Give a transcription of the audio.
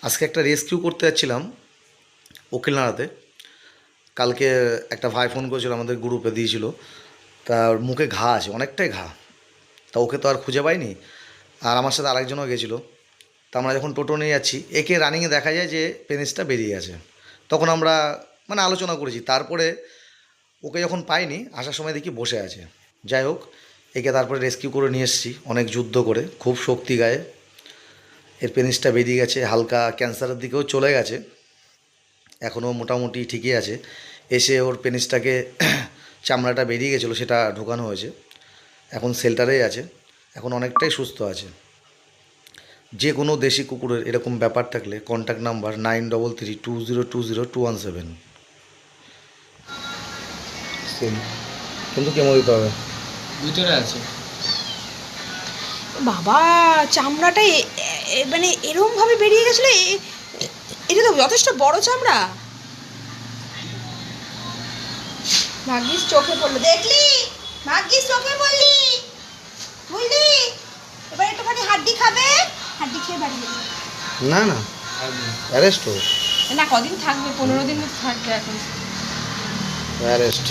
আজকে একটা রেস্কিউ করতে যাচ্ছিলাম উকিলনাড়াতে। কালকে একটা ভাই ফোন করেছিল, আমাদের গ্রুপে দিয়েছিল। তার মুখে ঘা আছে, অনেকটাই ঘা। তা ওকে তো আর খুঁজে পাইনি। আর আমার সাথে আরেকজনও গেছিলো। তা আমরা যখন টোটো নিয়ে যাচ্ছি, একে রানিংয়ে দেখা যায় যে পেনিসটা বেরিয়ে গেছে। তখন আমরা মানে আলোচনা করেছি। তারপরে ওকে যখন পাইনি, আসার সময় দেখি বসে আছে। যাই হোক, একে তারপরে রেস্কিউ করে নিয়ে এসেছি অনেক যুদ্ধ করে, খুব শক্তি গায়ে। এর পেনিসটা বেরিয়ে গেছে, হালকা ক্যান্সারের দিকেও চলে গেছে, এখনও মোটামুটি ঠিকই আছে। এসে ওর পেনিসটাকে চামড়াটা বেরিয়ে গেছিলো, সেটা ঢোকানো হয়েছে। এখন সেল্টারেই আছে, এখন অনেকটাই সুস্থ আছে। যে কোনো দেশি কুকুরের এরকম ব্যাপার থাকলে কন্ট্যাক্ট নাম্বার 9332020217। কিন্তু কেমন দিতে হবে? ভিতরে আছে বাবা, চামড়াটা মানে এরকম ভাবে বেরিয়ে গেছিল। এটা তো যথেষ্ট বড় চামড়া। ভাগ্যিস চোখে পড়লো, দেখলি? ভাগ্যিস চোখে পড়লি, বুঝলি? এবার একটুখানি হাড্ডি খাবে, হাড্ডি খেয়ে বাড়ি যাবে। না না, অ্যারেস্ট হোক। না, কদিন থাকবে? 15 দিন থাকবে এখন। অ্যারেস্ট।